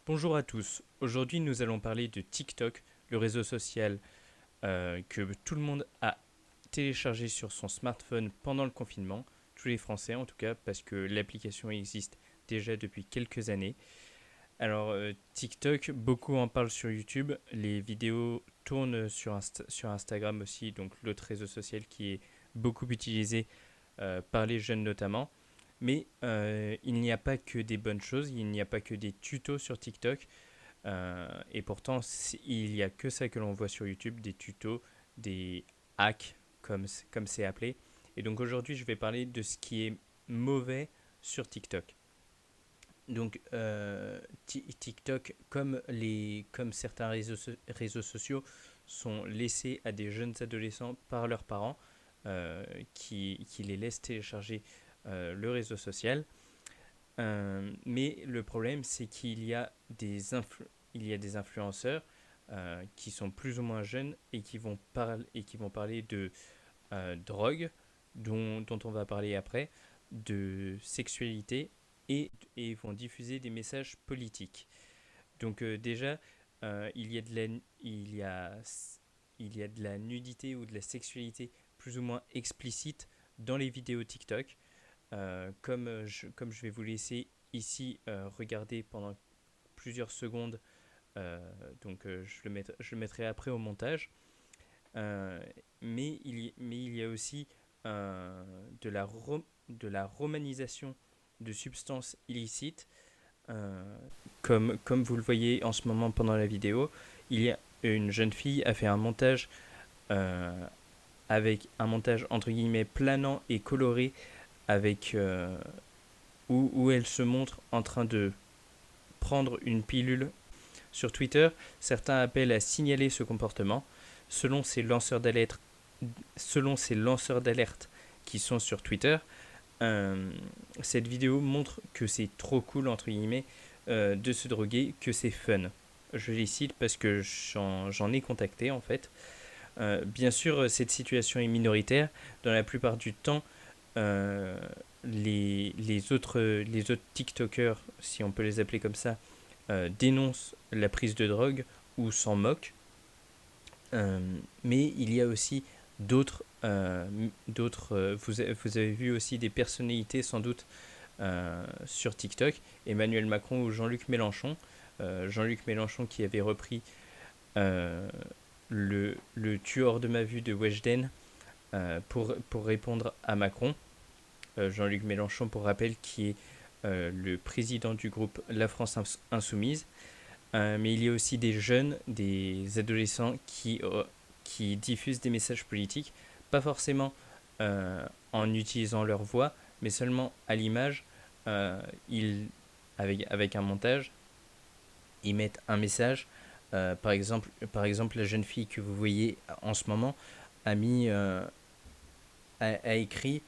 Bonjour à tous. Aujourd'hui, nous allons parler de TikTok, le réseau social que tout le monde a téléchargé sur son smartphone pendant le confinement, tous les Français en tout cas, parce que l'application existe déjà depuis quelques années. Alors, TikTok, beaucoup en parlent sur YouTube, les vidéos tournent sur Instagram aussi, donc l'autre réseau social qui est beaucoup utilisé par les jeunes notamment. Mais il n'y a pas que des bonnes choses, il n'y a pas que des tutos sur TikTok. Et pourtant, il n'y a que ça que l'on voit sur YouTube, des tutos, des hacks, comme c'est appelé. Et donc aujourd'hui, je vais parler de ce qui est mauvais sur TikTok. Donc TikTok, comme certains réseaux sociaux, sont laissés à des jeunes adolescents par leurs parents qui les laissent télécharger le réseau social. Mais le problème, c'est il y a des influenceurs qui sont plus ou moins jeunes et qui vont parler de drogue, dont on va parler après, de sexualité et vont diffuser des messages politiques. Donc déjà, il y a il y a de la nudité ou de la sexualité plus ou moins explicite dans les vidéos TikTok. Comme je vais vous laisser ici regarder pendant plusieurs secondes, je le mettrai après au montage. Euh, mais il y a aussi de la romanisation de substances illicites. Comme vous le voyez en ce moment pendant la vidéo, il y a une jeune fille a fait un montage euh, avec un montage entre guillemets planant et coloré avec où elle se montre en train de prendre une pilule. Sur Twitter, certains appellent à signaler ce comportement. Selon ces lanceurs d'alerte, selon ces lanceurs d'alerte qui sont sur Twitter, euh, cette vidéo montre que c'est trop cool entre guillemets de se droguer, que c'est fun. Je les cite parce que j'en ai contacté en fait. Bien sûr, cette situation est minoritaire. Dans la plupart du temps, euh, les autres TikTokers, si on peut les appeler comme ça, dénoncent la prise de drogue ou s'en moquent. Mais il y a aussi vous avez vu aussi des personnalités sans doute sur TikTok, Emmanuel Macron ou Jean-Luc Mélenchon. Jean-Luc Mélenchon qui avait repris euh, le tueur de ma vue de Weshden pour répondre à Macron. Jean-Luc Mélenchon, pour rappel, qui est le président du groupe La France Insoumise. Mais il y a aussi des jeunes, des adolescents qui diffusent des messages politiques, pas forcément en utilisant leur voix, mais seulement à l'image. Euh, ils, avec un montage, ils mettent un message. Par exemple, la jeune fille que vous voyez en ce moment a a écrit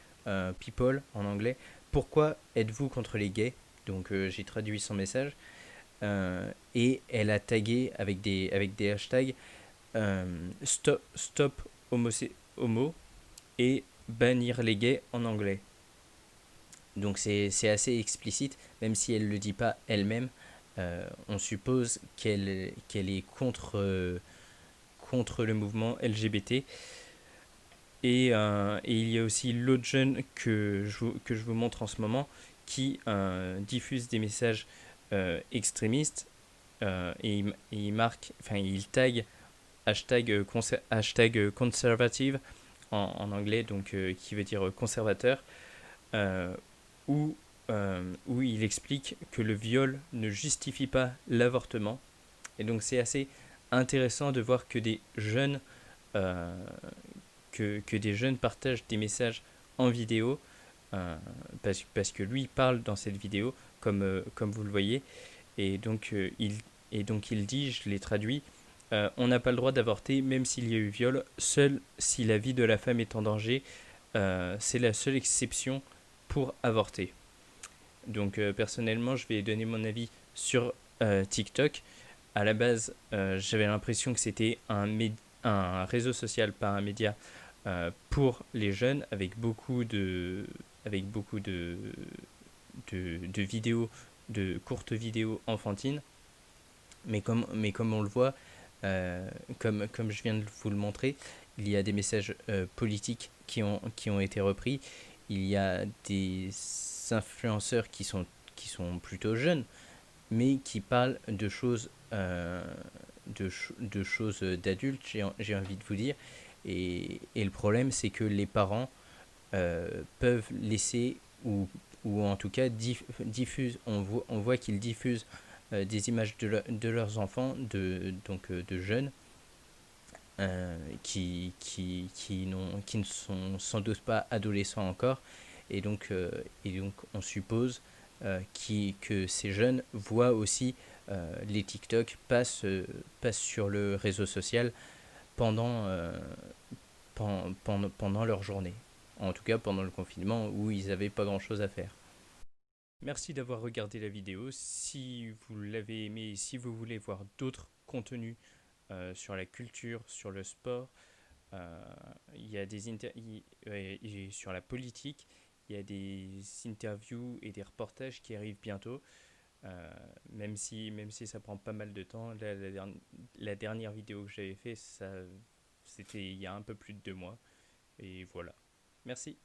People en anglais. Pourquoi êtes-vous contre les gays? Donc j'ai traduit son message. Et elle a tagué avec des hashtags stop homo et bannir les gays en anglais. Donc c'est assez explicite, même si elle ne le dit pas elle-même. On suppose qu'elle est contre le mouvement LGBT. Et il y a aussi l'autre jeune que je vous montre en ce moment qui diffuse des messages extrémistes et il marque, enfin il tag hashtag conservative en anglais, donc qui veut dire conservateur, euh, où, où il explique que le viol ne justifie pas l'avortement. Et donc c'est assez intéressant de voir que euh, que des jeunes partagent des messages en vidéo, parce que lui parle dans cette vidéo, comme vous le voyez, et donc, il dit, je l'ai traduit, on n'a pas le droit d'avorter même s'il y a eu viol, seul si la vie de la femme est en danger, c'est la seule exception pour avorter. Donc personnellement, je vais donner mon avis sur TikTok. À la base, j'avais l'impression que c'était un réseau social, pas un média, pour les jeunes, avec beaucoup de vidéos, de courtes vidéos enfantines. Mais comme on le voit, comme je viens de vous le montrer, il y a des messages politiques qui ont été repris. Il y a des influenceurs qui sont plutôt jeunes, mais qui parlent de choses, de choses d'adultes, j'ai envie de vous dire. Et le problème, c'est que les parents peuvent laisser, ou en tout cas diffusent, on voit qu'ils diffusent des images de leurs enfants, de jeunes, qui ne sont sans doute pas adolescents encore. Et donc on suppose que ces jeunes voient aussi les TikTok passent sur le réseau social pendant, pendant leur journée. En tout cas pendant le confinement où ils n'avaient pas grand-chose à faire. Merci d'avoir regardé la vidéo. Si vous l'avez aimé, si vous voulez voir d'autres contenus sur la culture, sur le sport, euh, il y a et sur la politique, il y a des interviews et des reportages qui arrivent bientôt, même si ça prend pas mal de temps. La dernière vidéo que j'avais fait, c'était il y a un peu plus de 2 mois. Et voilà. Merci.